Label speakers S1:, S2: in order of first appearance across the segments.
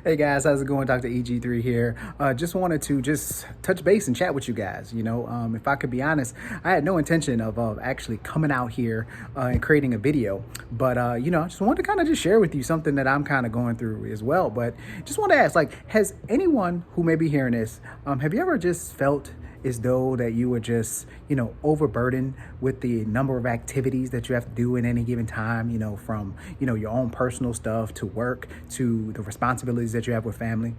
S1: Hey guys, how's it going? Dr. EG3 here. Just wanted to just touch base and chat with you guys. If I could be honest, I had no intention of actually coming out here and creating a video, but I just wanted to kind of just share with you something that I'm kind of going through as well. But just want to ask, like, has anyone who may be hearing this, have you ever just felt as though that you were just, overburdened with the number of activities that you have to do in any given time, from, your own personal stuff to work to the responsibilities that you have with family?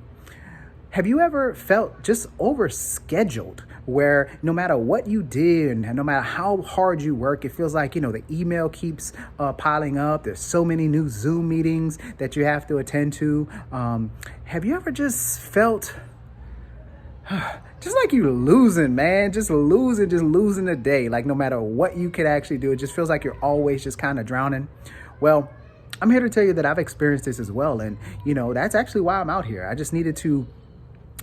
S1: Have you ever felt just overscheduled where no matter what you did and no matter how hard you work, it feels like, the email keeps piling up. There's so many new Zoom meetings that you have to attend to. Have you ever just felt just like you losing, man, just losing the day? Like no matter what you could actually do, it just feels like you're always just kind of drowning. Well, I'm here to tell you that I've experienced this as well. And, that's actually why I'm out here. I just needed to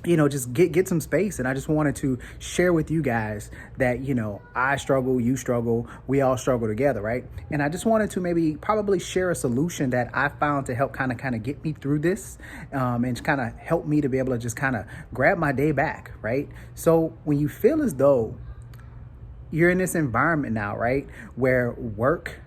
S1: just get some space. And I just wanted to share with you guys that, I struggle, you struggle, we all struggle together, right? And I just wanted to probably share a solution that I found to help kind of get me through this and kind of help me to be able to just kind of grab my day back, right? So when you feel as though you're in this environment now, right, where work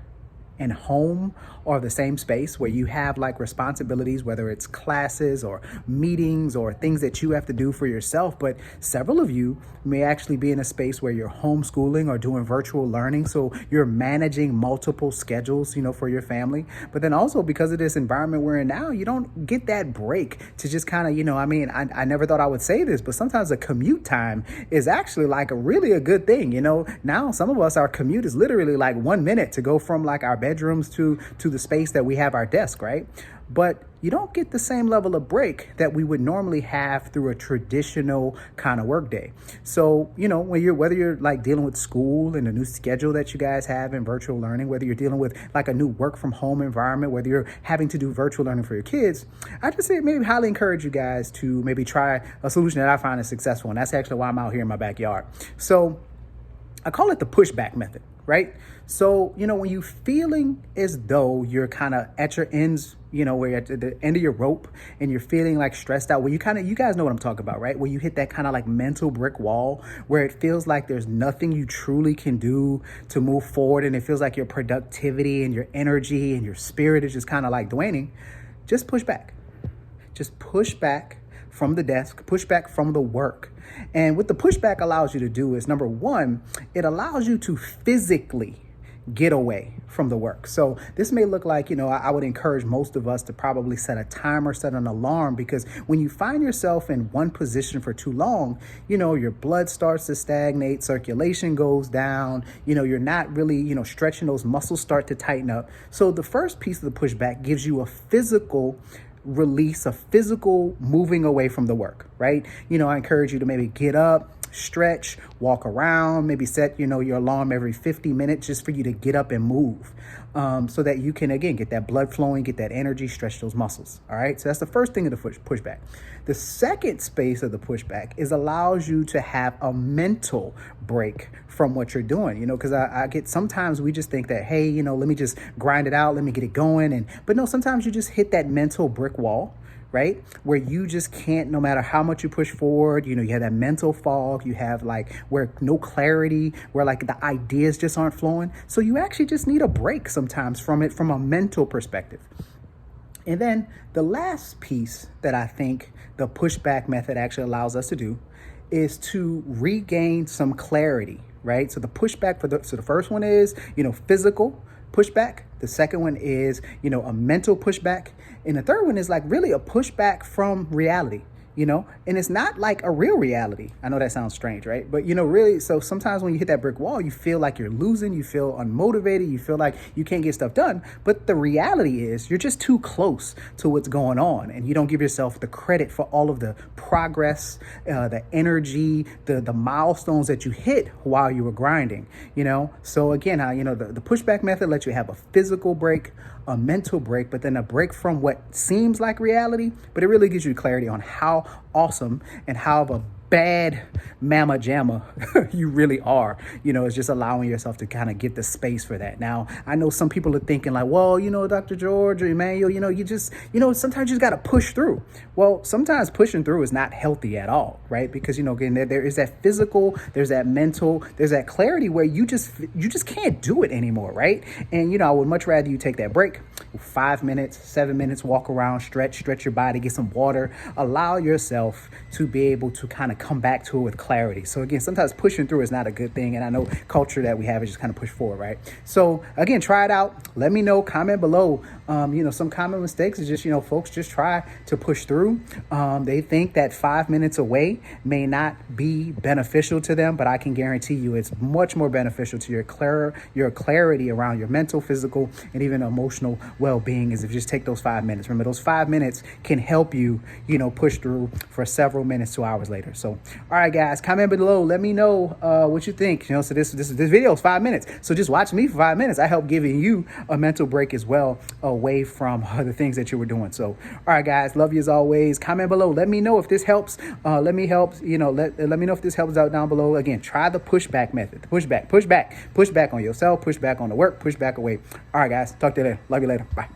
S1: and home are the same space, where you have like responsibilities, whether it's classes or meetings or things that you have to do for yourself. But several of you may actually be in a space where you're homeschooling or doing virtual learning. So you're managing multiple schedules, for your family. But then also because of this environment we're in now, you don't get that break to just kind of, I never thought I would say this, but sometimes the commute time is actually like really a good thing. Now some of us, our commute is literally like 1 minute to go from like our bedrooms to the space that we have our desk, right? But you don't get the same level of break that we would normally have through a traditional kind of work day. So, whether you're like dealing with school and a new schedule that you guys have in virtual learning, whether you're dealing with like a new work from home environment, whether you're having to do virtual learning for your kids, I just say maybe highly encourage you guys to maybe try a solution that I find is successful. And that's actually why I'm out here in my backyard. So I call it the pushback method, right? So, when you feeling as though you're kind of at your ends, where you're at the end of your rope and you're feeling like stressed out, where you guys know what I'm talking about, right? Where you hit that kind of like mental brick wall where it feels like there's nothing you truly can do to move forward. And it feels like your productivity and your energy and your spirit is just kind of like waning. Just push back. Just push back from the desk, push back from the work. And what the pushback allows you to do is, number one, it allows you to physically get away from the work. So this may look like, I would encourage most of us to probably set a timer, set an alarm, because when you find yourself in one position for too long, your blood starts to stagnate, circulation goes down, you're not really, stretching, those muscles start to tighten up. So the first piece of the pushback gives you a physical release, a physical moving away from the work, right? I encourage you to maybe get up, stretch, walk around, maybe set, your alarm every 50 minutes just for you to get up and move so that you can, again, get that blood flowing, get that energy, stretch those muscles. All right. So that's the first thing of the pushback. The second space of the pushback is allows you to have a mental break from what you're doing, because I get, sometimes we just think that, hey, let me just grind it out. Let me get it going. But no, sometimes you just hit that mental brick wall, right? Where you just can't, no matter how much you push forward, you have that mental fog, you have like where no clarity, where like the ideas just aren't flowing. So you actually just need a break sometimes from it, from a mental perspective. And then the last piece that I think the pushback method actually allows us to do is to regain some clarity, right? So the pushback so the first one is, physical pushback. The second one is, a mental pushback. And the third one is like really a pushback from reality, and it's not like a real reality. I know that sounds strange, right? But, really, so sometimes when you hit that brick wall, you feel like you're losing, you feel unmotivated, you feel like you can't get stuff done. But the reality is you're just too close to what's going on, and you don't give yourself the credit for all of the progress, the energy, the milestones that you hit while you were grinding, So again, the pushback method lets you have a physical break, a mental break, but then a break from what seems like reality, but it really gives you clarity on how awesome and how of a bad mama jamma you really are. It's just allowing yourself to kind of get the space for that. Now, I know some people are thinking like, well, Dr. George or Emmanuel, you just, sometimes you just got to push through. Well, sometimes pushing through is not healthy at all, right? Because, again, there is that physical, there's that mental, there's that clarity where you just can't do it anymore, right? And, I would much rather you take that break, 5 minutes, 7 minutes, walk around, stretch your body, get some water, allow yourself to be able to kind of come back to it with clarity. So again, sometimes pushing through is not a good thing. And I know culture that we have is just kind of push forward, right? So again, try it out. Let me know, comment below. Some common mistakes is just, folks just try to push through. They think that 5 minutes away may not be beneficial to them, but I can guarantee you it's much more beneficial to your clarity around your mental, physical, and even emotional well-being is if you just take those 5 minutes. Remember, those 5 minutes can help you, push through for several minutes to hours later. So, all right, guys, comment below. Let me know what you think. So this video is 5 minutes. So just watch me for 5 minutes. I help giving you a mental break as well away from the things that you were doing. So, all right, guys, love you as always. Comment below. Let me know if this helps. Let me know if this helps out down below. Again, try the pushback method. Push back on yourself, push back on the work, push back away. All right, guys, talk to you later. Love you later. Bye.